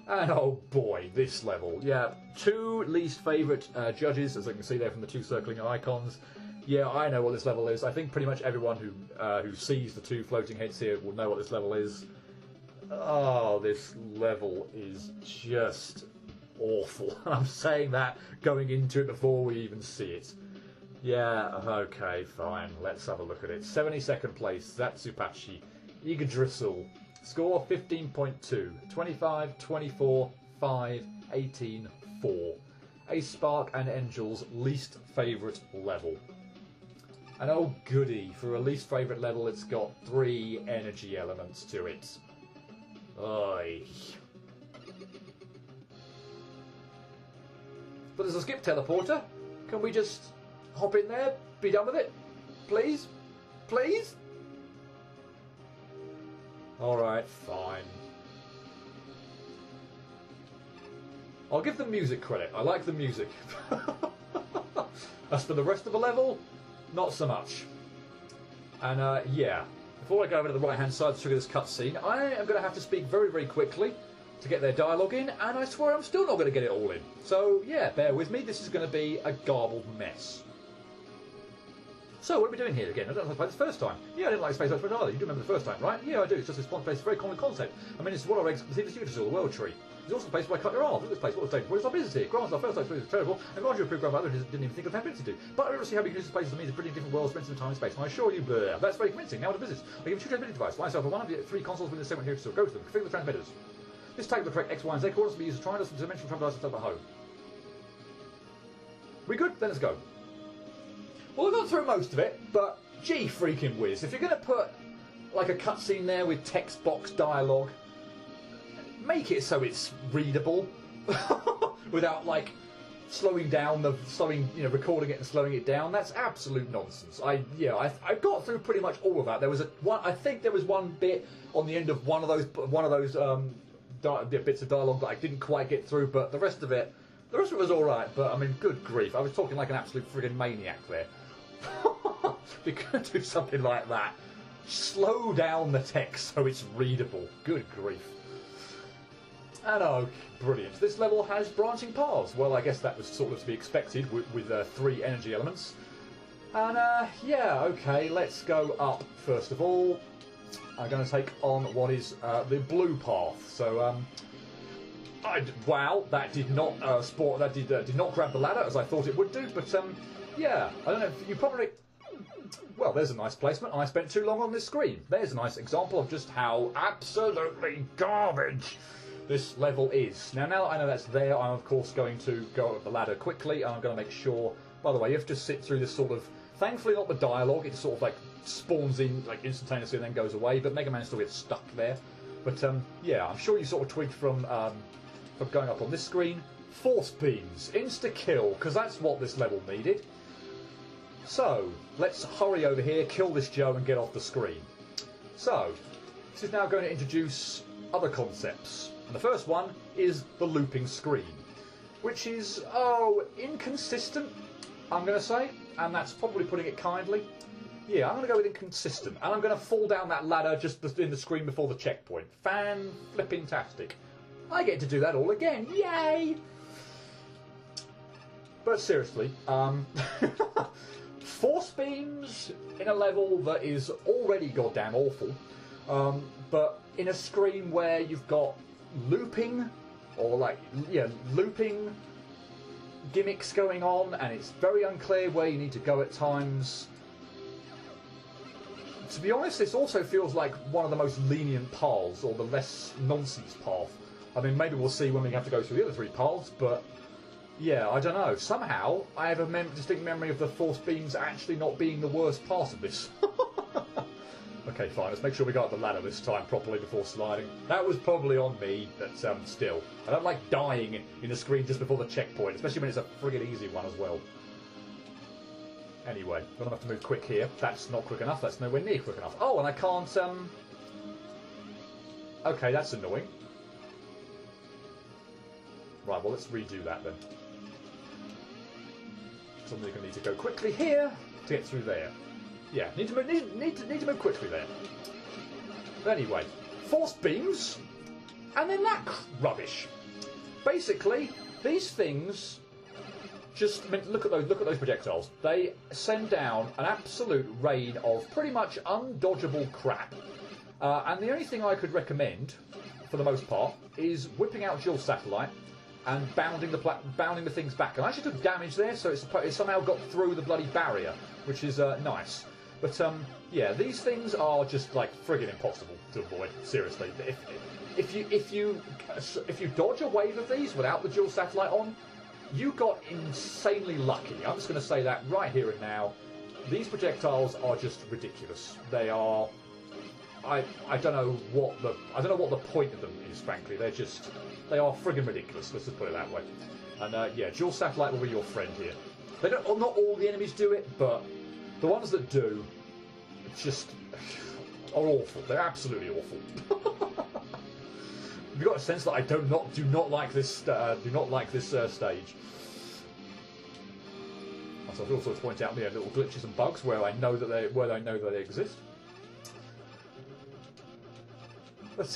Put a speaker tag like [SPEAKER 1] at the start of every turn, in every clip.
[SPEAKER 1] And oh boy, this level. Yeah, two least favourite judges, as I can see there from the two circling icons. Yeah, I know what this level is. I think pretty much everyone who sees the two floating heads here will know what this level is. Oh, this level is just awful. I'm saying that going into it before we even see it. Yeah, okay, fine. Let's have a look at it. 72nd place, Zatsupachi, Yggdrasil. Score 15.2. 25, 24, 5, 18, 4. A Spark and Angel's least favourite level. And oh goody, for a least favourite level it's got 3 energy elements to it. Oy. But there's a skip teleporter. Can we just hop in there, be done with it? Please? Please? Alright, fine. I'll give the music credit. I like the music. As for the rest of the level, not so much. And yeah, before I go over to the right hand side to trigger this cutscene, I am going to have to speak very, very quickly to get their dialogue in, and I swear I'm still not going to get it all in. So yeah, bear with me, this is going to be a garbled mess. So, what are we doing here again? I don't know if I played this first time. Yeah, I didn't like Space Opera either. You do remember the first time, right? Yeah, I do. It's just this one place, very common concept. I mean, it's what I conceived as Yggdrasil, the world tree. It's also the place where I cut your arm. Look at this place. What was taken? What is our business here? Granted, our first experience was terrible, and granted, your grandfather didn't even think of 10 minutes to do. But I don't see how we can use this place as a means of bringing different worlds, spending some time in space. And I assure you, blah, that's very convincing. Now to business. I give you 2 transmitting devices. Fly yourself for one of the 3 consoles within the segment here to go to them. Configure the transmitters. This tag will correct X, Y, and Z coordinates to be used to try and dimensional travel devices at home. We good? Then let's go. Well, I've got through most of it, but gee freaking whiz, if you're going to put like a cutscene there with text box dialogue, make it so it's readable without like slowing down recording it and slowing it down. That's absolute nonsense. I got through pretty much all of that. There was I think there was one bit on the end of one of those bits of dialogue that I didn't quite get through, but the rest of it was all right. But I mean, good grief, I was talking like an absolute friggin' maniac there. If you're going to do something like that, slow down the text so it's readable. Good grief. And oh, brilliant. This level has branching paths. Well, I guess that was sort of to be expected with 3 energy elements. And yeah, okay, let's go up first of all. I'm going to take on what is the blue path. So, wow, that did not did not grab the ladder as I thought it would do. But yeah, I don't know. You probably. Well, there's a nice placement. I spent too long on this screen. There's a nice example of just how absolutely garbage this level is. Now that I know that's there, I'm of course going to go up the ladder quickly, and I'm going to make sure. By the way, you have to sit through this sort of. Thankfully, not the dialogue. It just sort of like spawns in like instantaneously and then goes away. But Mega Man still gets stuck there. But yeah, I'm sure you sort of twigged from going up on this screen. Force beams, insta kill, because that's what this level needed. So, let's hurry over here, kill this Joe and get off the screen. So, this is now going to introduce other concepts. And the first one is the looping screen, which is, inconsistent, I'm going to say. And that's probably putting it kindly. Yeah, I'm going to go with inconsistent. And I'm going to fall down that ladder just in the screen before the checkpoint. Fan-flipping-tastic. I get to do that all again. Yay! But seriously, force beams in a level that is already goddamn awful, but in a screen where you've got looping, or looping gimmicks going on, and it's very unclear where you need to go at times. To be honest, this also feels like one of the most lenient paths, or the less nonsense path. I mean, maybe we'll see when we have to go through the other 3 paths, but yeah, I don't know. Somehow, I have a distinct memory of the force beams actually not being the worst part of this. Okay, fine. Let's make sure we got up the ladder this time properly before sliding. That was probably on me, but still. I don't like dying in the screen just before the checkpoint, especially when it's a friggin' easy one as well. Anyway, I'm gonna have to move quick here. That's not quick enough. That's nowhere near quick enough. Oh, and I can't. Okay, that's annoying. Right, well, let's redo that then. Somebody's going to need to go quickly here to get through there. Yeah, need to move quickly there. But anyway, force beams, and then that rubbish. basically, these things just, I mean, look at those projectiles. They send down an absolute rain of pretty much undodgeable crap. And the only thing I could recommend, for the most part, is whipping out Dual Satellite and bounding the things back. And I actually took damage there, so it somehow got through the bloody barrier, which is nice. But yeah, these things are just like friggin' impossible to avoid. Seriously, if you dodge a wave of these without the Dual Satellite on, you got insanely lucky. I'm just going to say that right here and now. These projectiles are just ridiculous. They are. I don't know what the point of them is. Frankly, they are friggin' ridiculous. Let's just put it that way. And yeah, Dual Satellite will be your friend here. They don't. Not all the enemies do it, but the ones that do, just are awful. They're absolutely awful. You've got a sense that I do not like this stage. So I've also pointed out little glitches and bugs where I know that they exist. But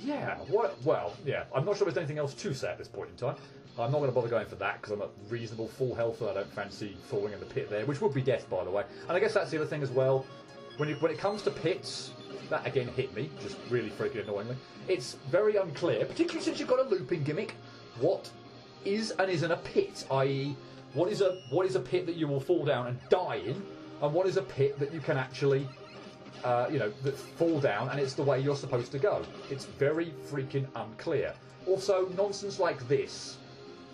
[SPEAKER 1] yeah, well, yeah. I'm not sure there's anything else to say at this point in time. I'm not going to bother going for that because I'm at reasonable full health and I don't fancy falling in the pit there, which would be death, by the way. And I guess that's the other thing as well. When it comes to pits, that again hit me, just really freaking annoyingly. It's very unclear, particularly since you've got a looping gimmick, what is and isn't a pit, i.e. what is a pit that you will fall down and die in, and what is a pit that you can actually, that fall down and it's the way you're supposed to go. It's very freaking unclear. Also, nonsense like this,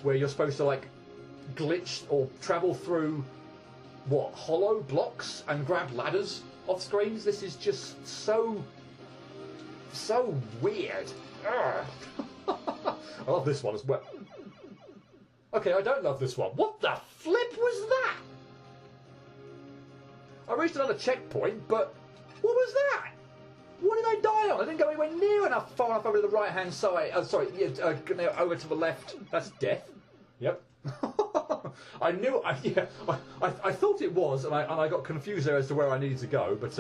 [SPEAKER 1] where you're supposed to like glitch or travel through hollow blocks and grab ladders off screens. This is just so weird. I love this one as well. Okay, I don't love this one. What the flip was that? I reached another checkpoint, but what was that? What did I die on? I didn't go anywhere near enough, far enough over to the right-hand side. Over to the left. That's death. Yep. I thought it was, and I got confused there as to where I needed to go. But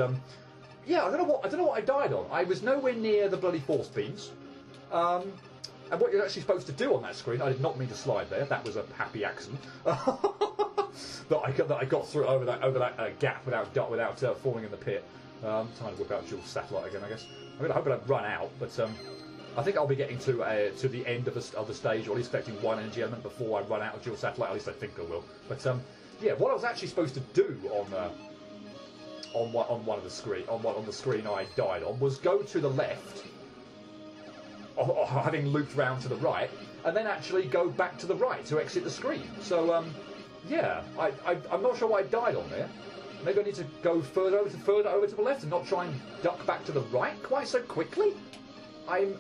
[SPEAKER 1] yeah, I don't know what I died on. I was nowhere near the bloody force beams. And what you're actually supposed to do on that screen, I did not mean to slide there. That was a happy accident. that I got through over that gap without falling in the pit. Time to whip out Dual Satellite again, I guess. I'm hoping I don't run out, but I think I'll be getting to the end of the stage, or at least collecting one energy element before I run out of Dual Satellite. At least I think I will. But yeah, what I was actually supposed to do on the screen I died on was go to the left, or having looped round to the right, and then actually go back to the right to exit the screen. So yeah, I'm not sure what I died on there. Maybe I need to go further over to the left and not try and duck back to the right quite so quickly. I'm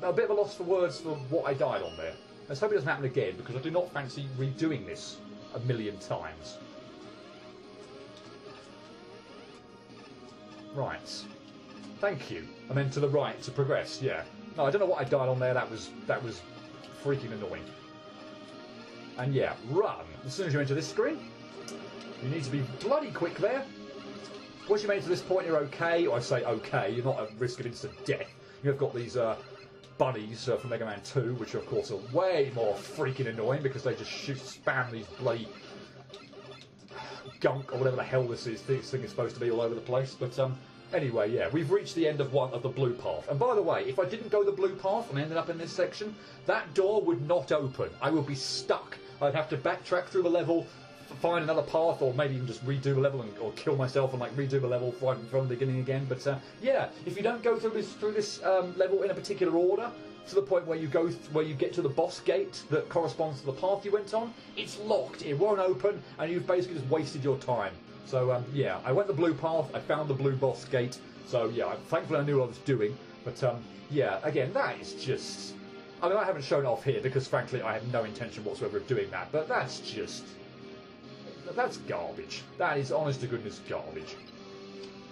[SPEAKER 1] a bit of a loss for words for what I died on there. Let's hope it doesn't happen again, because I do not fancy redoing this a million times. Right. Thank you. I meant to the right to progress, yeah. No, I don't know what I died on there. That was freaking annoying. And yeah, run. As soon as you enter this screen, you need to be bloody quick there. Once you made it to this point, you're okay. Or I say okay, you're not at risk of instant death. You've got these bunnies from Mega Man 2, which of course are way more freaking annoying because they just spam these bloody gunk or whatever the hell this thing is supposed to be all over the place. But anyway, yeah, we've reached the end of the blue path. And by the way, if I didn't go the blue path and ended up in this section, that door would not open. I would be stuck. I'd have to backtrack through the level, find another path, or maybe even just redo the level or kill myself and redo the level from the beginning again. But yeah, if you don't go through this level in a particular order to the point where you get to the boss gate that corresponds to the path you went on, it's locked. It won't open, and you've basically just wasted your time. So yeah, I went the blue path. I found the blue boss gate. So yeah, thankfully I knew what I was doing. But yeah, again, that is just. I mean, I haven't shown it off here because frankly I had no intention whatsoever of doing that. But that's garbage. That is honest to goodness garbage.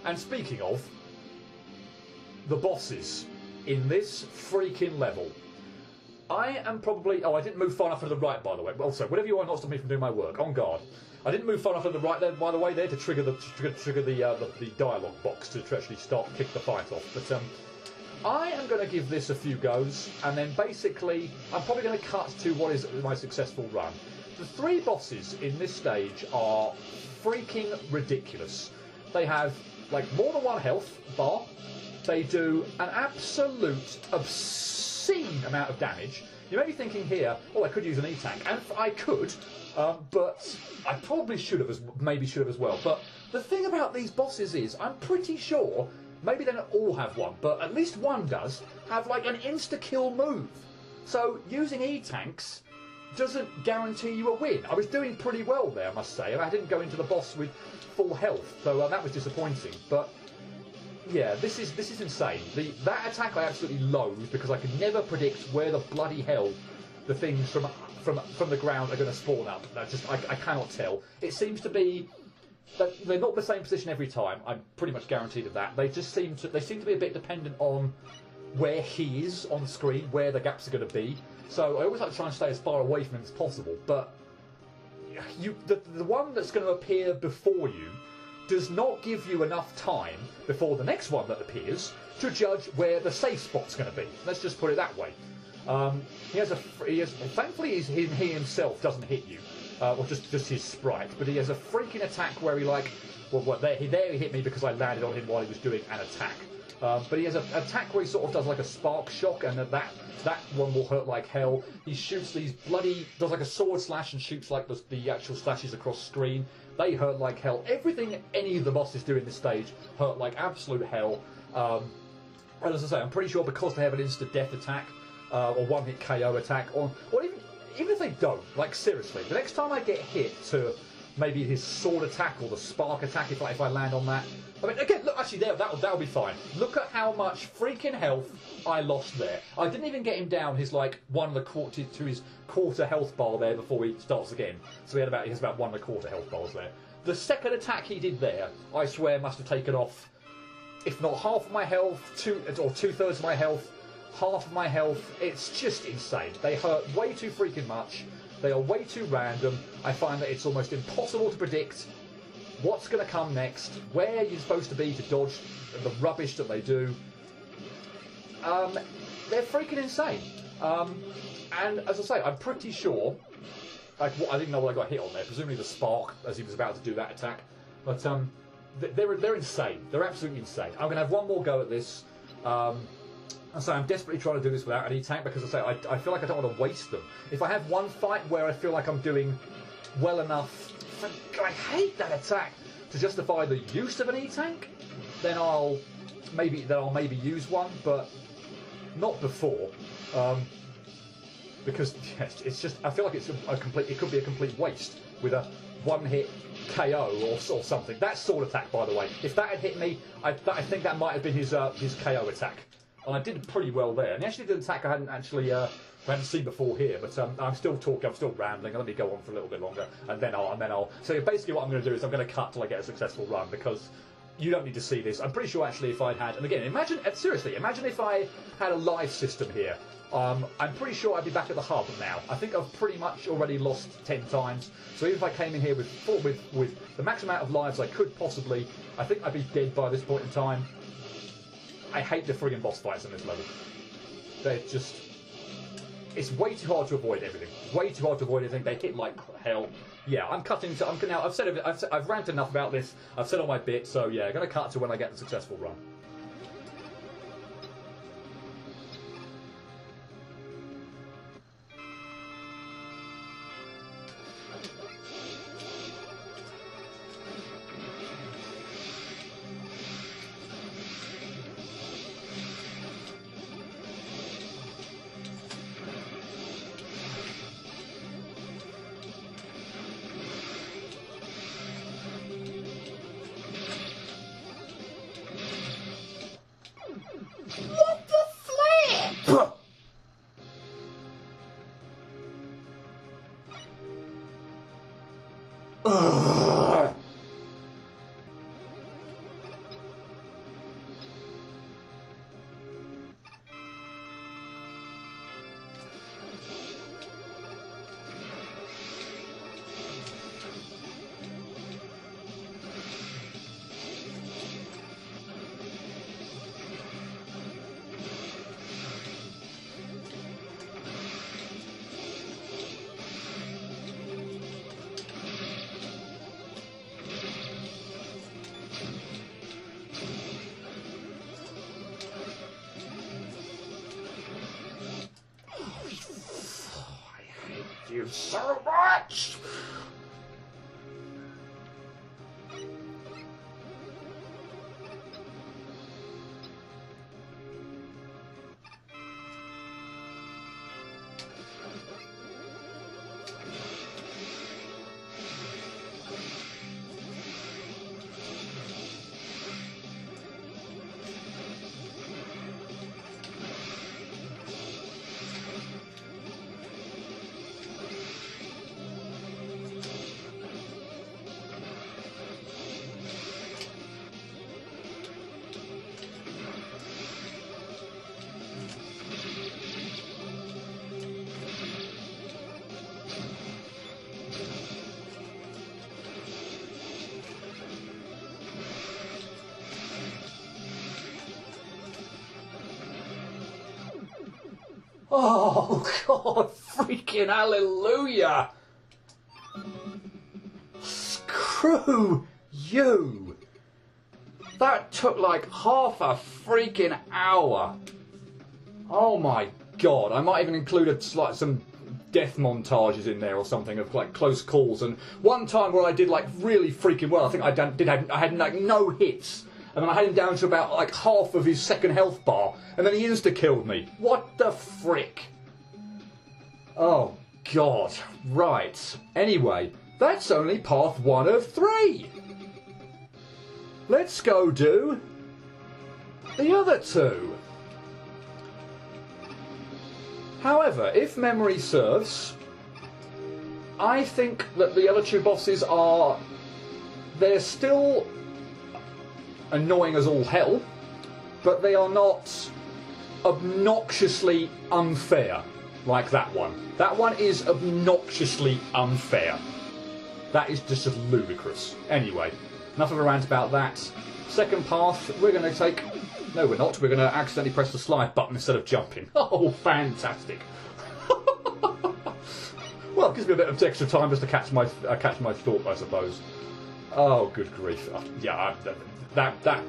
[SPEAKER 1] And speaking of the bosses in this freaking level, I am probably. Oh, I didn't move far enough to the right, by the way. Also, whatever you are, not stop me from doing my work. On guard. I didn't move far enough to the right there, by the way, there to trigger the dialogue box to actually kick the fight off. But I am going to give this a few goes, and then basically I'm probably going to cut to what is my successful run. The 3 bosses in this stage are freaking ridiculous. They have like more than 1 health bar. They do an absolute obscene amount of damage. You may be thinking here, oh, I could use an E-tank, and I could, but I probably should have, maybe should have as well. But the thing about these bosses is, I'm pretty sure, maybe they don't all have one, but at least one does have like an insta-kill move. So using E-tanks doesn't guarantee you a win. I was doing pretty well there, I must say. I didn't go into the boss with full health, so that was disappointing. But yeah, this is insane. That attack I absolutely loathe because I can never predict where the bloody hell the things from the ground are going to spawn up. I cannot tell. It seems to be that they're not the same position every time. I'm pretty much guaranteed of that. They seem to be a bit dependent on where he is on the screen, where the gaps are going to be. So I always like to try and stay as far away from him as possible. But the one that's going to appear before you does not give you enough time before the next one that appears to judge where the safe spot's going to be. Let's just put it that way. Thankfully, he himself doesn't hit you, or just his sprite. But he has a freaking attack where he there he hit me because I landed on him while he was doing an attack. But he has an attack where he sort of does like a spark shock, and that one will hurt like hell. He shoots these does like a sword slash and shoots like the actual slashes across screen. They hurt like hell. Everything any of the bosses do in this stage hurt like absolute hell. And as I say, I'm pretty sure because they have an instant death attack, or one-hit KO attack, or even if they don't, like seriously, the next time I get hit to maybe his sword attack or the spark attack, if I land on that, I mean, again, look, actually, that'll be fine. Look at how much freaking health I lost there. I didn't even get him down his his quarter health bar there before he starts again. So he has about 1 1/4 health bars there. The second attack he did there, I swear, must have taken off, if not half of my health, 2/3 of my health, half of my health. It's just insane. They hurt way too freaking much. They are way too random. I find that it's almost impossible to predict what's going to come next, where you're supposed to be to dodge the rubbish that they do. They're freaking insane. And as I say, I'm pretty sure, I didn't know what I got hit on there, presumably the spark as he was about to do that attack. But they're insane. They're absolutely insane. I'm going to have one more go at this. And so I'm desperately trying to do this without any tank because I feel like I don't want to waste them. If I have one fight where I feel like I'm doing well enough, I hate that attack, to justify the use of an E-tank, then I'll maybe use one, but not before. Because it's just, I feel like it could be a complete waste with a one-hit KO or something. That sword attack, by the way, if that had hit me, I think that might have been his KO attack. And I did pretty well there. And he actually did an attack I hadn't seen before here. But I'm still talking, I'm still rambling. Let me go on for a little bit longer, and then I'll. So basically, what I'm going to do is I'm going to cut till I get a successful run, because you don't need to see this. I'm pretty sure actually if I'd had, and again, imagine if I had a live system here. I'm pretty sure I'd be back at the hub now. I think I've pretty much already lost 10 times. So even if I came in here with the max amount of lives I could possibly, I think I'd be dead by this point in time. I hate the friggin' boss fights on this level. They're just... It's way too hard to avoid everything. Way too hard to avoid everything. They hit like hell. Yeah, I'm cutting to... I've ranted enough about this. I've said all my bit, so yeah, I'm going to cut to when I get the successful run. you so much! Oh, God, freaking hallelujah! Screw you! That took like half a freaking hour. Oh my God, I might even include like some death montages in there or something of like close calls. And one time where I did like really freaking well, I think I had like no hits. And then I had him down to about like half of his second health bar. And then he insta-killed me. What the frick? Oh, God. Right. Anyway, that's only path 1 of 3. Let's go do the other 2. However, if memory serves, I think that the other 2 bosses are... They're still annoying as all hell, but they are not obnoxiously unfair like that one. That one is obnoxiously unfair. That is just ludicrous. Anyway, enough of a rant about that. Second path, we're going to take... No, we're not. We're going to accidentally press the slide button instead of jumping. Oh, fantastic. Well, it gives me a bit of extra time just to catch my thought, I suppose. Oh, good grief. Yeah, that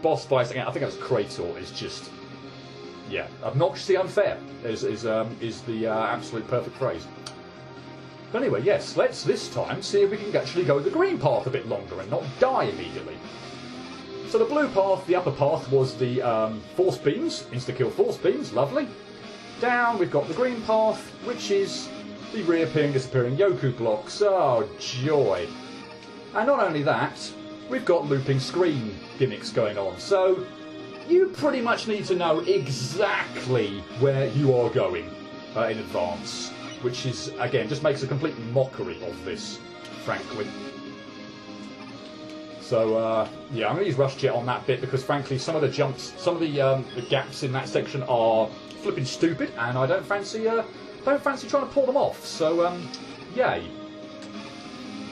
[SPEAKER 1] boss fight again, I think that was Krator, is just, yeah, obnoxiously unfair is the absolute perfect phrase. But anyway, yes, let's this time see if we can actually go the green path a bit longer and not die immediately. So the blue path, the upper path, was the force beams, insta-kill force beams, lovely. Down we've got the green path, which is the reappearing, disappearing Yoku blocks. Oh, joy. And not only that, we've got looping screen gimmicks going on, so you pretty much need to know exactly where you are going in advance, which is, again, just makes a complete mockery of this, frankly. So, yeah, I'm going to use Rush Jet on that bit because, frankly, some of the jumps, some of the gaps in that section are flipping stupid, and I don't fancy trying to pull them off, so, yay.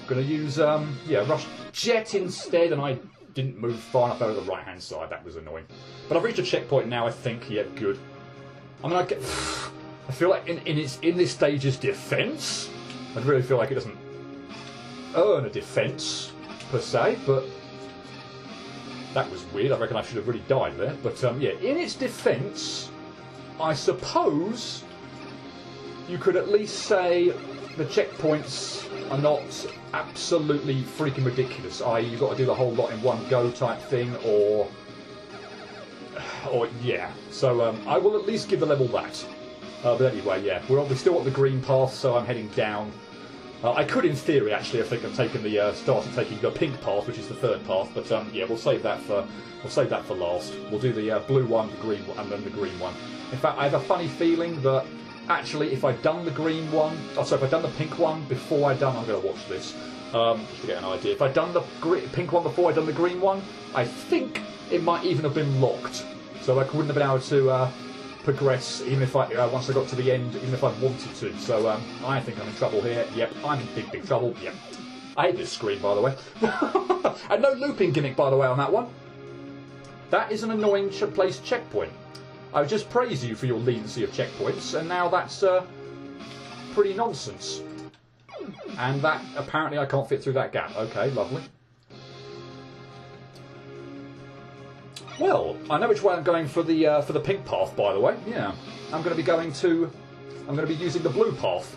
[SPEAKER 1] Going to use, yeah, Rush Jet instead, and I didn't move far enough over the right-hand side. That was annoying. But I've reached a checkpoint now, I think. Yeah, good. I mean, I feel like in this stage's defence, I really feel like it doesn't earn a defence, per se, but that was weird. I reckon I should have really died there. But, yeah, in its defence, I suppose you could at least say the checkpoints are not absolutely freaking ridiculous, i.e. you've got to do the whole lot in one go type thing, or yeah. So I will at least give the level that. But anyway, yeah, we're still at the green path, so I'm heading down. I could, in theory, actually, I think I've taken started taking the pink path, which is the third path. But yeah, we'll save that for last. We'll do the blue one, the green one, and then the green one. In fact, I have a funny feeling that actually, if I'd done the green one, if I'd done the pink one before I'm going to watch this, just to get an idea. If I'd done the pink one before I'd done the green one, I think it might even have been locked, so I wouldn't have been able to progress even if once I got to the end, even if I wanted to. So I think I'm in trouble here. Yep, I'm in big trouble. Yep. I hate this screen, by the way. And no looping gimmick, by the way, on that one. That is an annoying placed checkpoint. I would just praise you for your leniency of checkpoints, and now that's pretty nonsense. And that, apparently I can't fit through that gap. Okay, lovely. Well, I know which way I'm going for the pink path, by the way. Yeah, I'm going to be using the blue path.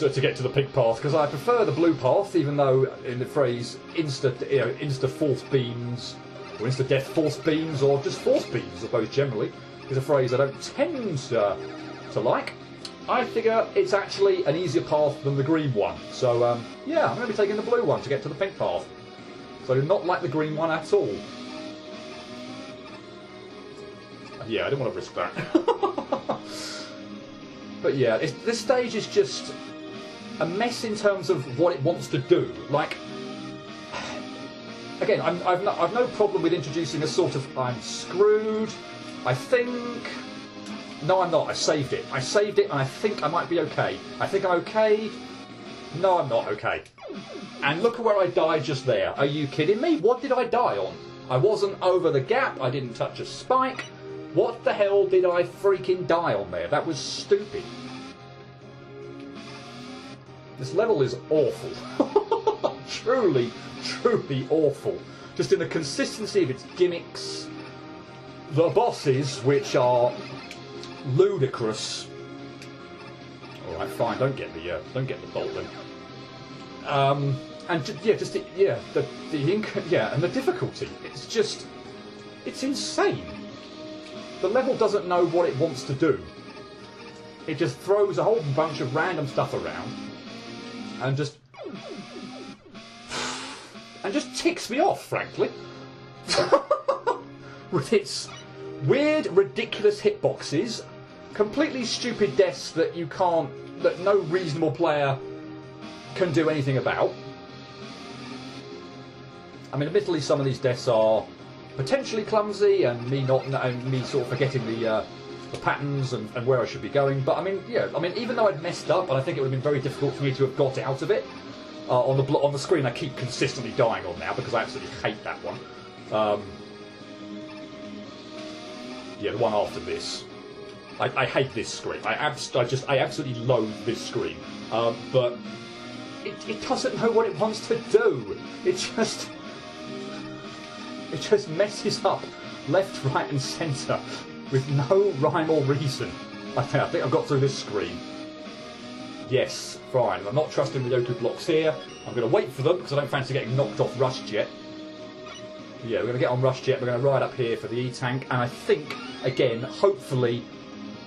[SPEAKER 1] to get to the pink path, because I prefer the blue path, even though in the phrase insta force beams, or insta death force beams, or just force beams, I suppose generally, is a phrase I don't tend to like. I figure it's actually an easier path than the green one. So yeah, I'm going to be taking the blue one to get to the pink path. So I do not like the green one at all. Yeah, I didn't want to risk that. But yeah, this stage is just a mess in terms of what it wants to do. Like, again, I've no problem with introducing a sort of I'm screwed. I think. No, I'm not. I saved it. And I think I might be okay. I think I'm okay. No, I'm not okay. And look at where I died just there. Are you kidding me? What did I die on? I wasn't over the gap. I didn't touch a spike. What the hell did I freaking die on there? That was stupid. This level is awful. Truly, truly awful. Just in the consistency of its gimmicks. The bosses, which are ludicrous. All right, fine. Don't get the bolt then. And and the difficulty. It's insane. The level doesn't know what it wants to do. It just throws a whole bunch of random stuff around, and just ticks me off, frankly. With its weird, ridiculous hitboxes, completely stupid deaths that no reasonable player can do anything about. I mean, admittedly, some of these deaths are potentially clumsy, and me sort of forgetting the patterns and where I should be going. But I mean, yeah, even though I'd messed up, and I think it would have been very difficult for me to have got out of it on the screen, I keep consistently dying on now because I absolutely hate that one. Yeah, the one after this. I hate this screen. I absolutely loathe this screen. But it doesn't know what it wants to do. It just messes up left, right and centre with no rhyme or reason. I think I've got through this screen. Yes, fine. I'm not trusting the Yoku blocks here. I'm going to wait for them because I don't fancy getting knocked off Rush Jet. Yeah, we're going to get on Rush Jet. We're going to ride up here for the E-Tank. And I think, again, hopefully,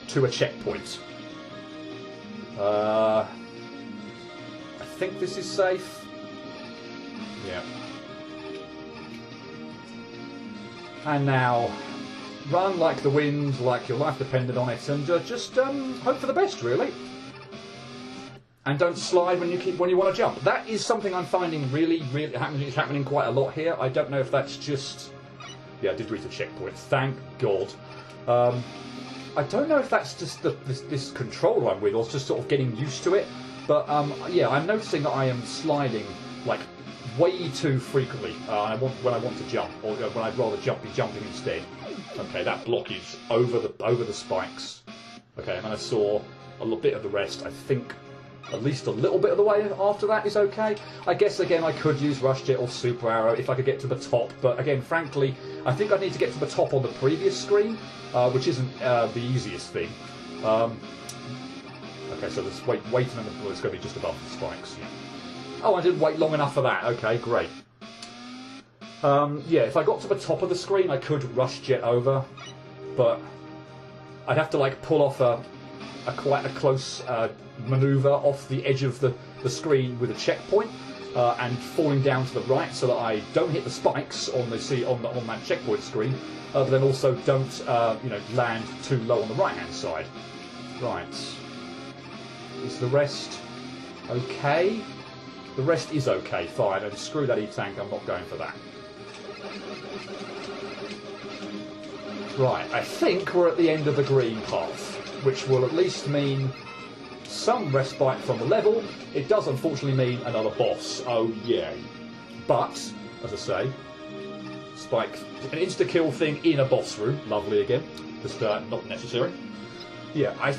[SPEAKER 1] to a checkpoint. I think this is safe. Yeah. And now, run like the wind, like your life depended on it, and just hope for the best, really. And don't slide when you want to jump. That is something I'm finding really happening quite a lot here. I don't know if that's just... Yeah, I did reach the checkpoint. Thank God. I don't know if that's just this controller I'm with, or just sort of getting used to it. But yeah, I'm noticing that I am sliding like way too frequently when I want to jump, or when I'd rather be jumping instead. Okay, that block is over the spikes. Okay, and I saw a little bit of the rest. I think at least a little bit of the way after that is okay. I guess again I could use Rush Jet or Super Arrow if I could get to the top, but again, frankly, I think I need to get to the top on the previous screen, which isn't the easiest thing. Okay, so there's waiting on it's going to be just above the spikes. Yeah. Oh, I didn't wait long enough for that. Okay, great. Yeah, if I got to the top of the screen, I could Rush Jet over, but I'd have to like pull off quite a close manoeuvre off the edge of the screen with a checkpoint, and falling down to the right so that I don't hit the spikes on that checkpoint screen, but then also don't land too low on the right hand side. Right. Is the rest okay? The rest is okay, fine, and screw that E-Tank, I'm not going for that. Right, I think we're at the end of the green path, which will at least mean some respite from the level. It does unfortunately mean another boss, oh yay. But, as I say, spike, an insta-kill thing in a boss room, lovely again, just not necessary. Yeah, I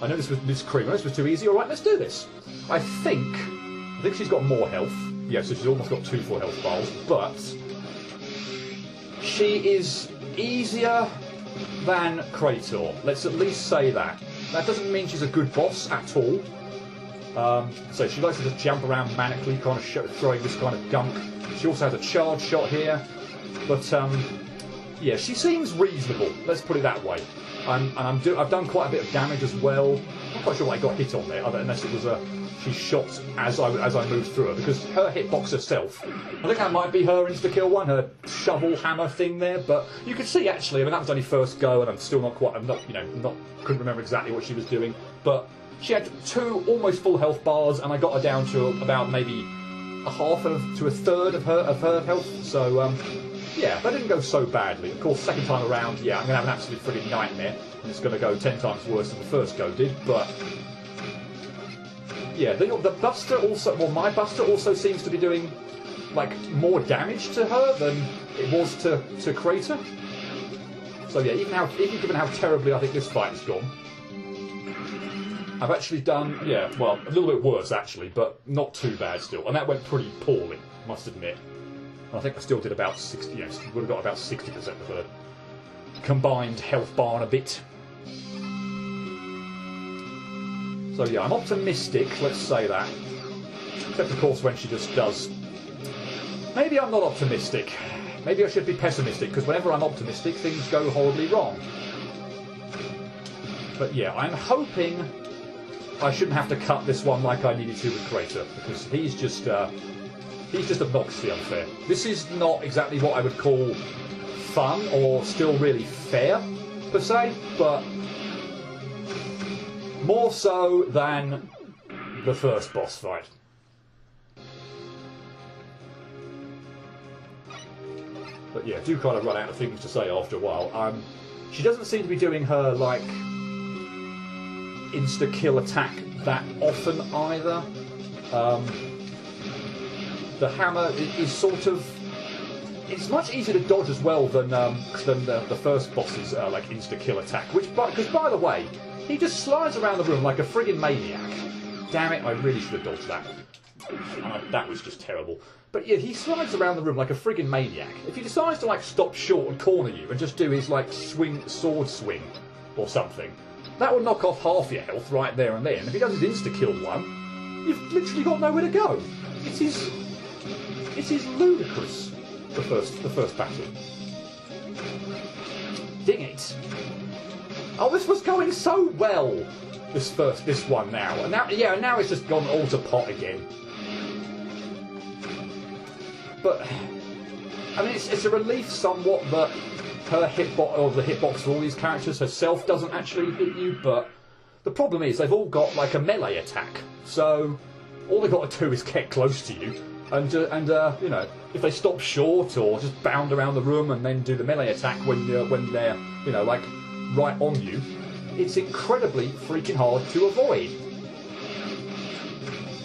[SPEAKER 1] know this was Creamer, this was too easy, alright, let's do this. I think she's got more health. Yeah, so she's almost got 2 full health bars, but she is easier than Krator. Let's at least say that. That doesn't mean she's a good boss at all, So she likes to just jump around manically, kind of throwing this kind of gunk. She also has a charge shot here, but yeah, she seems reasonable. Let's put it that way. I've done quite a bit of damage as well. I'm not quite sure what I got hit on there, unless it was she shot as I moved through her, because her hitbox herself, I think that might be her insta-kill one, her shovel hammer thing there, but you can see actually, I mean that was only first go, and I'm still not quite, couldn't remember exactly what she was doing, but she had 2 almost full health bars, and I got her down to about maybe a third of her health, so yeah, that didn't go so badly. Of course, second time around, yeah, I'm going to have an absolute frigging nightmare, and it's going to go 10 times worse than the first go did, but yeah, the Buster also, well, my Buster also seems to be doing, like, more damage to her than it was to Crater. So yeah, even given how terribly I think this fight has gone, I've actually done, yeah, well, a little bit worse actually, but not too bad still. And that went pretty poorly, I must admit. And I think I still did about 60, would have got about 60% of her combined health bar and a bit. So yeah, I'm optimistic, let's say that. Except of course when she just does. Maybe I'm not optimistic. Maybe I should be pessimistic, because whenever I'm optimistic, things go horribly wrong. But yeah, I'm hoping I shouldn't have to cut this one like I needed to with Crater, because he's just obnoxiously unfair. This is not exactly what I would call fun or still really fair, per se, but more so than the first boss fight. But yeah, do kind of run out of things to say after a while. She doesn't seem to be doing her, like, insta-kill attack that often either. The hammer is sort of... It's much easier to dodge as well than the first boss's like insta-kill attack. Because by the way, he just slides around the room like a friggin' maniac. Damn it, I really should have dodged that. That was just terrible. But yeah, he slides around the room like a friggin' maniac. If he decides to like stop short and corner you and just do his like sword swing or something, that would knock off half your health right there and then. And if he does his insta-kill one, you've literally got nowhere to go. It is ludicrous. The first battle. Dang it! Oh, this was going so well. This one now, and now it's just gone all to pot again. But I mean, it's a relief somewhat that her hitbox, or the hitbox for all these characters herself, doesn't actually hit you. But the problem is they've all got like a melee attack, so all they've got to do is get close to you. And you know, if they stop short or just bound around the room and then do the melee attack when they're you know, like right on you, it's incredibly freaking hard to avoid.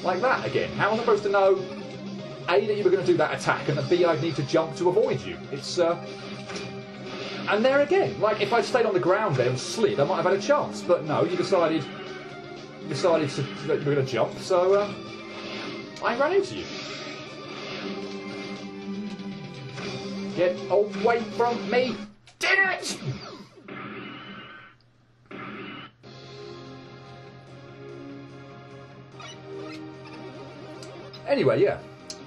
[SPEAKER 1] Like that again. How am I supposed to know A, that you were going to do that attack, and that B, I'd need to jump to avoid you? It's and there again, like if I'd stayed on the ground there and slid, I might have had a chance. But no, you decided that you were going to jump, so I ran into you. Get away from me! Damn it! Anyway, yeah.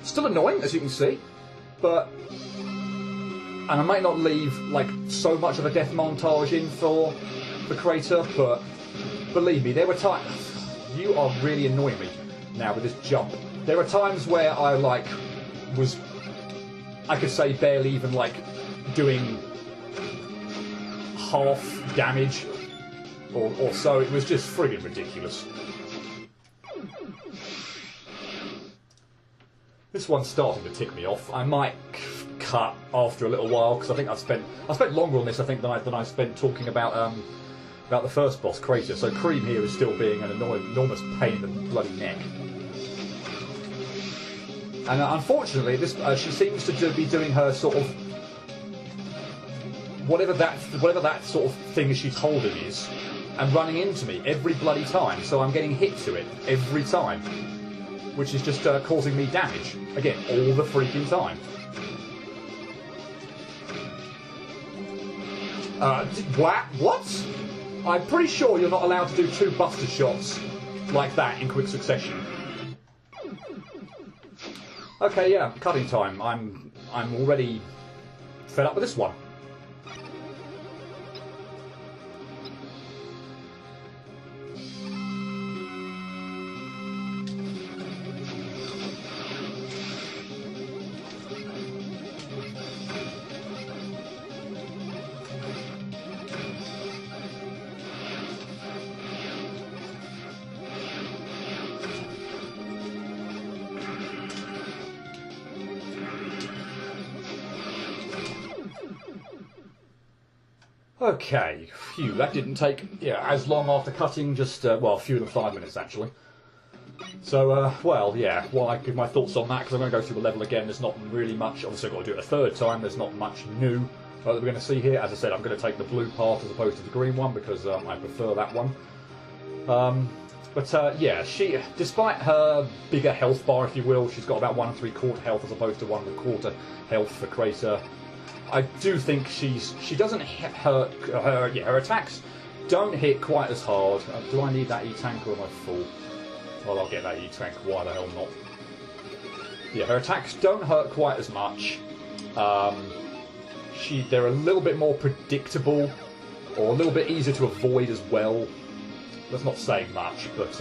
[SPEAKER 1] Still annoying, as you can see. But... And I might not leave, like, so much of a death montage in for the Crater, but... Believe me, there were times... You are really annoying me now with this jump. There were times where I, like, was... I could say barely even, like, doing half damage or so. It was just friggin' ridiculous. This one's starting to tick me off. I might cut after a little while, because I think I spent longer on this, I think, than I spent talking about the first boss, Crater. So Cream here is still being an enormous pain in the bloody neck. And unfortunately, she seems to be doing her sort of whatever that sort of thing she's holding is, and running into me every bloody time. So I'm getting hit to it every time, which is just causing me damage again all the freaking time. What? I'm pretty sure you're not allowed to do 2 buster shots like that in quick succession. Okay, yeah, cutting time. I'm already fed up with this one. Okay, phew, that didn't take as long after cutting, just, well, fewer than 5 minutes actually. So, well, yeah, while I give my thoughts on that, because I'm going to go through the level again, there's not really much, obviously I've got to do it a third time, there's not much new that we're going to see here. As I said, I'm going to take the blue path as opposed to the green one, because I prefer that one. Yeah, she, despite her bigger health bar, if you will, she's got about 1 3/4 health as opposed to 1 1/4 health for Crater. I do think she doesn't hit her attacks don't hit quite as hard. Do I need that E-tank or am I full? Well, I'll get that E-tank, why the hell not? Yeah, her attacks don't hurt quite as much. They're a little bit more predictable, or a little bit easier to avoid as well. That's not saying much, but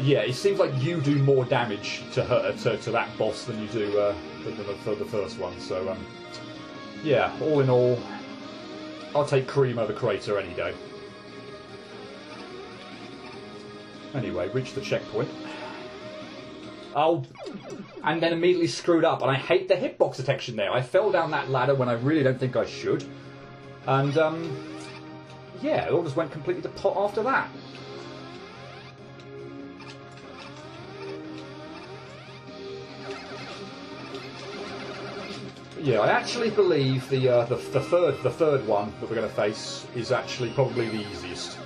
[SPEAKER 1] yeah, it seems like you do more damage to her to that boss than you do for the first one. So yeah, all in all, I'll take Cream over Crater any day. Anyway, reached the checkpoint. Oh, and then immediately screwed up, and I hate the hitbox detection there. I fell down that ladder when I really don't think I should, and yeah, it all just went completely to pot after that. Yeah, I actually believe the third one that we're going to face is actually probably the easiest.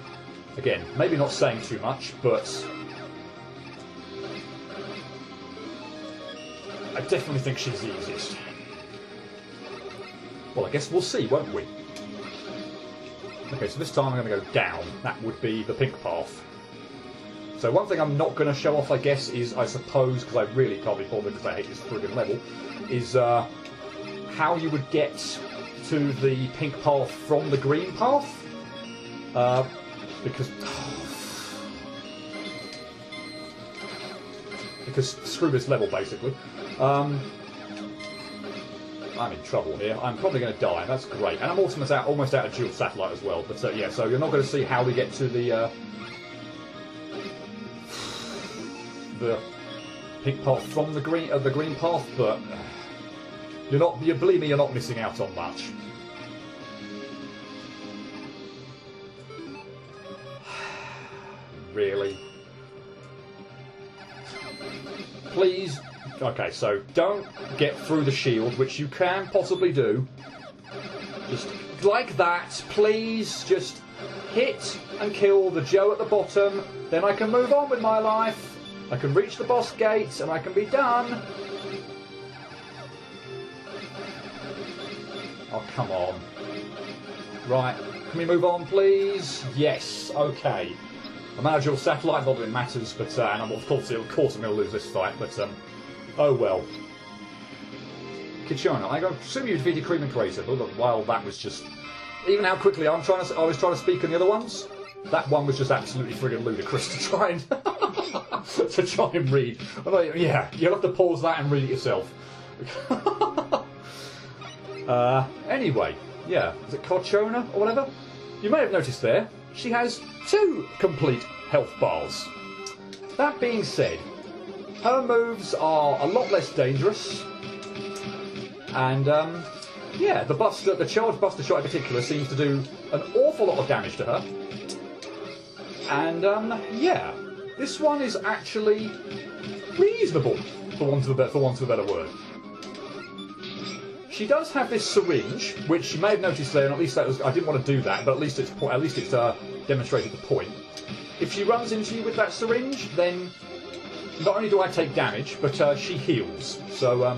[SPEAKER 1] Again, maybe not saying too much, but I definitely think she's the easiest. Well, I guess we'll see, won't we? Okay, so this time I'm going to go down. That would be the pink path. So one thing I'm not going to show off, I guess, is, I suppose, because I really can't be bothered because I hate this friggin' level, is how you would get to the pink path from the green path. Because screw this level, basically. I'm in trouble here. I'm probably going to die. That's great. And I'm almost out of dual satellite as well. But yeah, so you're not going to see how we get to the pink path from the green path, but you believe me, you're not missing out on much. Really? Please. Okay, so don't get through the shield, which you can possibly do. Just like that, please. Just hit and kill the Joe at the bottom. Then I can move on with my life. I can reach the boss gate and I can be done. Oh, come on. Right, can we move on, please? Yes, okay. I'm out of dual satellite, not that it matters, but and of course I'm going to lose this fight, but oh well. Kitchana, I assume you defeated Cream and Crater, but while that was just, even how quickly I was trying to speak on the other ones, that one was just absolutely friggin' ludicrous to try and read. Yeah, you'll have to pause that and read it yourself. Anyway, yeah, is it Corchona or whatever? You may have noticed there, she has 2 complete health bars. That being said, her moves are a lot less dangerous, and yeah, the charge Buster Shot in particular seems to do an awful lot of damage to her, and yeah, this one is actually reasonable, for want of a better word. She does have this syringe, which you may have noticed there, and at least that was, I didn't want to do that, but at least it's demonstrated the point. If she runs into you with that syringe, then not only do I take damage, but she heals. So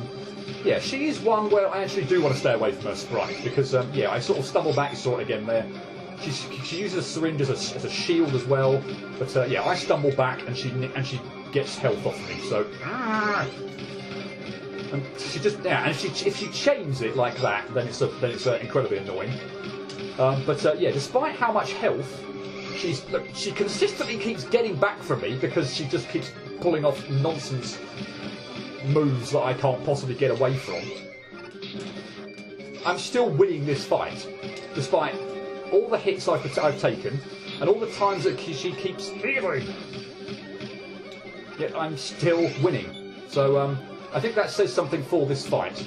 [SPEAKER 1] yeah, she is one where I actually do want to stay away from her sprite, because yeah, I sort of stumble back, you saw it again there. She uses a syringe as a shield as well. But yeah, I stumble back and she gets health off me. So and she just and if she chains it like that, then it's incredibly annoying. Yeah, despite how much health, she consistently keeps getting back from me because she just keeps pulling off nonsense moves that I can't possibly get away from. I'm still winning this fight, despite all the hits I've taken and all the times that she keeps healing. Yet I'm still winning. So I think that says something for this fight.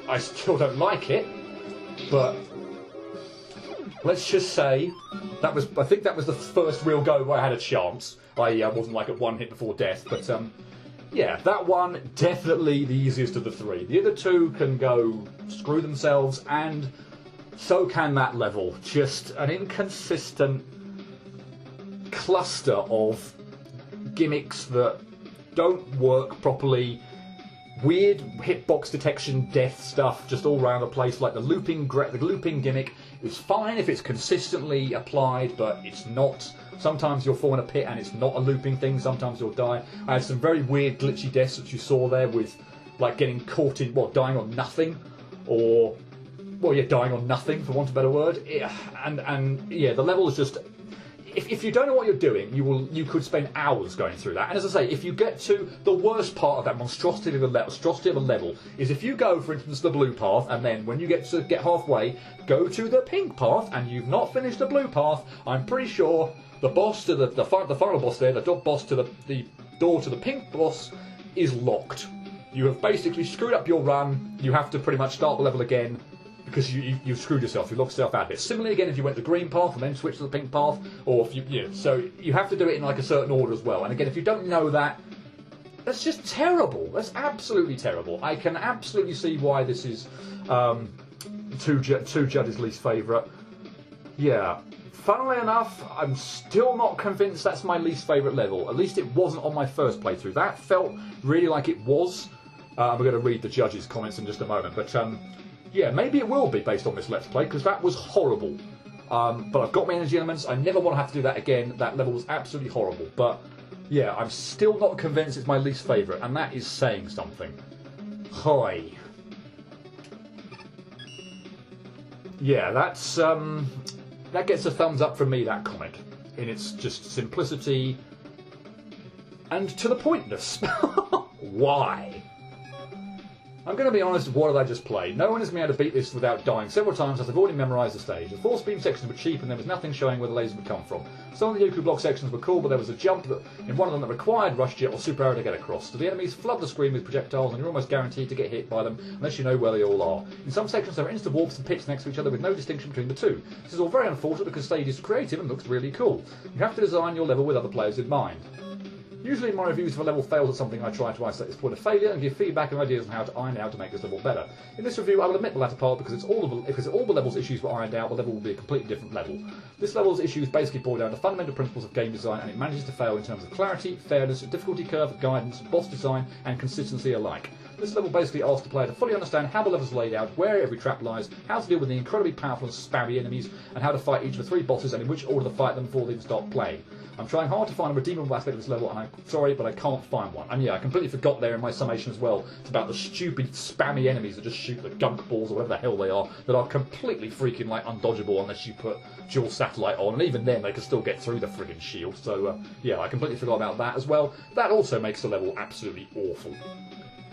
[SPEAKER 1] I still don't like it, but let's just say I think that was the first real go where I had a chance. I wasn't like at one hit before death, but yeah, that one definitely the easiest of the three. The other two can go screw themselves, and so can that level. Just an inconsistent cluster of gimmicks that don't work properly. Weird hitbox detection, death stuff just all around the place. Like the looping gimmick is fine if it's consistently applied, but it's not. Sometimes you'll fall in a pit and it's not a looping thing. Sometimes you'll die. I had some very weird glitchy deaths that you saw there with, like, getting caught in, dying on nothing, or, dying on nothing for want of a better word. Yeah, and yeah, the level is just. If you don't know what you're doing, you could spend hours going through that. And as I say, if you get to the worst part of that monstrosity of a level, is if you go, for instance, the blue path, and then when you get halfway, go to the pink path, and you've not finished the blue path, I'm pretty sure the boss to the final boss there, the top boss to the door to the pink boss, is locked. You have basically screwed up your run. You have to pretty much start the level again, because you've screwed yourself, you've locked yourself out of it. Similarly, again, if you went the green path and then switched to the pink path, or if so you have to do it in like a certain order as well. And again, if you don't know that, that's just terrible. That's absolutely terrible. I can absolutely see why this is two judges' least favourite. Yeah. Funnily enough, I'm still not convinced that's my least favourite level. At least it wasn't on my first playthrough. That felt really like it was. We're going to read the judges' comments in just a moment, but yeah, maybe it will be based on this Let's Play, because that was horrible. But I've got my energy elements. I never want to have to do that again. That level was absolutely horrible. But yeah, I'm still not convinced it's my least favourite, and that is saying something. Hi. Yeah, that's that gets a thumbs up from me, that comment, in its just simplicity and to the pointness. Why? I'm going to be honest, what did I just play? No one has been able to beat this without dying several times as I've already memorised the stage. The force beam sections were cheap and there was nothing showing where the lasers would come from. Some of the Yoku block sections were cool, but there was a jump in one of them that required rush jet or super arrow to get across. So the enemies flood the screen with projectiles and you're almost guaranteed to get hit by them unless you know where they all are. In some sections there are insta-warps and pits next to each other with no distinction between the two. This is all very unfortunate because the stage is creative and looks really cool. You have to design your level with other players in mind. Usually in my reviews, if a level fails at something, I try to isolate this point of failure and give feedback and ideas on how to iron out to make this level better. In this review, I will admit the latter part because all the level's issues were ironed out, the level will be a completely different level. This level's issues basically boil down to fundamental principles of game design, and it manages to fail in terms of clarity, fairness, difficulty curve, guidance, boss design, and consistency alike. This level basically asks the player to fully understand how the level's laid out, where every trap lies, how to deal with the incredibly powerful and spammy enemies, and how to fight each of the three bosses and in which order to fight them before they even start playing. I'm trying hard to find a redeemable aspect of this level, and I'm sorry, but I can't find one. And yeah, I completely forgot there in my summation as well. It's about the stupid, spammy enemies that just shoot the gunk balls or whatever the hell they are, that are completely freaking, like, undodgeable unless you put dual satellite on, and even then they can still get through the friggin' shield. So, yeah, I completely forgot about that as well. That also makes the level absolutely awful.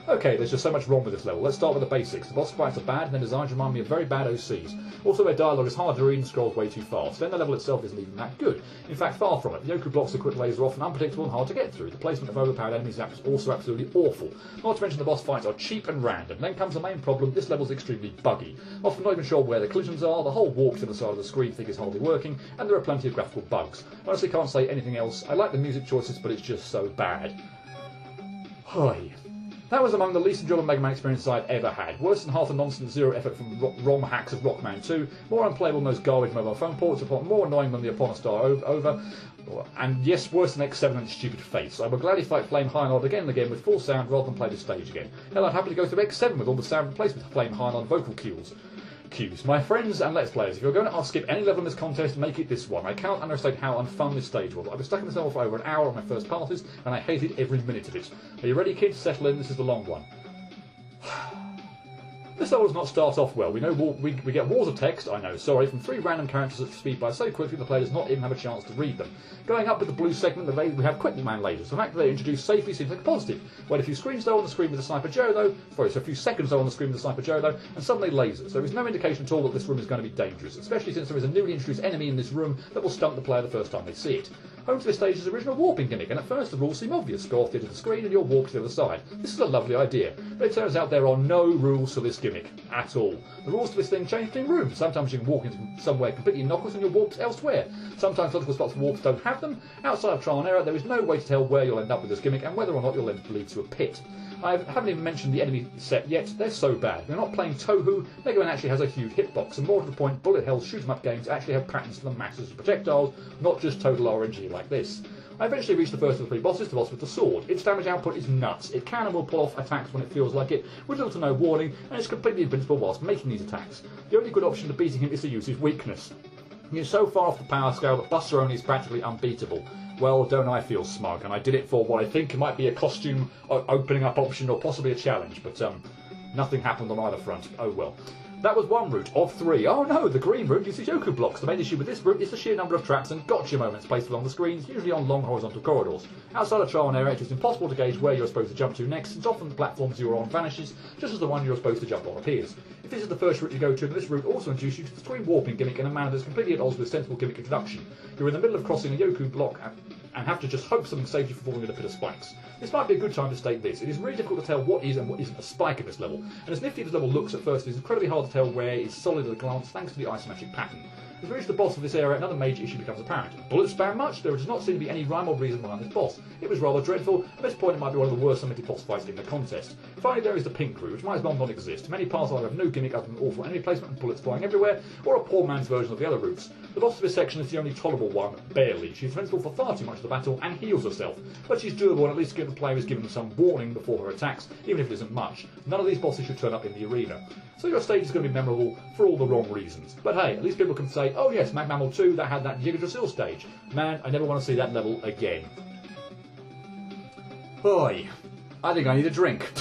[SPEAKER 1] Okay, there's just so much wrong with this level. Let's start with the basics. The boss fights are bad and their designs remind me of very bad OCs. Also, their dialogue is hard to read and scrolls way too fast. Then the level itself isn't even that good. In fact, far from it. The Yoku blocks of quick lasers are often unpredictable and hard to get through. The placement of overpowered enemies is also absolutely awful. Not to mention the boss fights are cheap and random. Then comes the main problem, this level is extremely buggy. Often not even sure where the collisions are, the whole warp to the side of the screen thing is hardly working, and there are plenty of graphical bugs. Honestly, can't say anything else. I like the music choices, but it's just so bad. Hi. That was among the least enjoyable Mega Man experiences I've ever had. Worse than half the nonsense zero effort from ROM hacks of Rockman 2, more unplayable than those garbage mobile phone ports, more annoying than the Upon a Star over, and yes, worse than X7 and its stupid face. I would gladly fight Flame Highnod again and again with full sound rather than play the stage again. Hell, I'd happily go through X7 with all the sound replaced with Flame Highnod vocal cues. Cues. My friends and Let's Players, if you're going to skip any level in this contest, make it this one. I cannot understate how unfun this stage was. I was stuck in this level for over an hour on my first passes, and I hated every minute of it. Are you ready, kids? Settle in, this is the long one. This level does not start off well. We know we get walls of text, I know, sorry, from 3 random characters that speed by so quickly the player does not even have a chance to read them. Going up with the blue segment, we have quick man lasers. The fact that they're introduced safely seems like a positive. Wait a few screens though on the screen with the Sniper Joe though, sorry, so a few seconds though on the screen with the Sniper Joe though, and suddenly lasers. There is no indication at all that this room is going to be dangerous, especially since there is a newly introduced enemy in this room that will stump the player the first time they see it. Home to this stage is the original warping gimmick, and at first the rules seem obvious. Go off the edge of the screen and you'll warp to the other side. This is a lovely idea, but it turns out there are no rules to this gimmick at all. The rules to this thing change between rooms. Sometimes you can walk into somewhere completely innocuous and you're warped elsewhere. Sometimes logical spots for warps don't have them. Outside of trial and error, there is no way to tell where you'll end up with this gimmick and whether or not you'll lead to a pit. I haven't even mentioned the enemy set yet. They're so bad. We're not playing Tohu. Mega Man actually has a huge hitbox, and more to the point, bullet hell shoot-'em-up games actually have patterns for the masses of projectiles, not just total RNG like this. I eventually reached the first of the 3 bosses, the boss with the sword. Its damage output is nuts. It can and will pull off attacks when it feels like it, with little to no warning, and it's completely invincible whilst making these attacks. The only good option to beating him is to use his weakness. He is so far off the power scale that Buster only is practically unbeatable. Well, don't I feel smug, and I did it for what I think might be a costume opening up option or possibly a challenge, but nothing happened on either front. Oh well. That was one route of 3. Oh no, the green route uses Yoku blocks. The main issue with this route is the sheer number of traps and gotcha moments placed along the screens, usually on long horizontal corridors. Outside of trial and error, it is impossible to gauge where you're supposed to jump to next, since often the platforms you are on vanishes, just as the one you're supposed to jump on appears. If this is the first route you go to, this route also introduces you to the screen warping gimmick in a manner that's completely at odds with sensible gimmick introduction. You're in the middle of crossing a Yoku block and have to just hope something saves you from falling in a pit of spikes. This might be a good time to state this. It is really difficult to tell what is and what isn't a spike in this level, and as nifty as the level looks at first, it is incredibly hard to tell where it's solid at a glance thanks to the isometric pattern. As we reach the boss of this area, another major issue becomes apparent. Bullet spam much? There does not seem to be any rhyme or reason behind this boss. It was rather dreadful. At this point, it might be one of the worst submitted boss fights in the contest. Finally, there is the pink route, which might as well not exist. Many parts either have no gimmick other than awful enemy placement and bullets flying everywhere, or a poor man's version of the other routes. The boss of this section is the only tolerable one, barely. She's invincible for far too much of the battle and heals herself, but she's doable and at least the player is given them some warning before her attacks, even if it isn't much. None of these bosses should turn up in the arena. So your stage is going to be memorable for all the wrong reasons. But hey, at least people can say, oh yes, Mag Mammal 2, that had that Yggdrasil stage. Man, I never want to see that level again. Boy, I think I need a drink.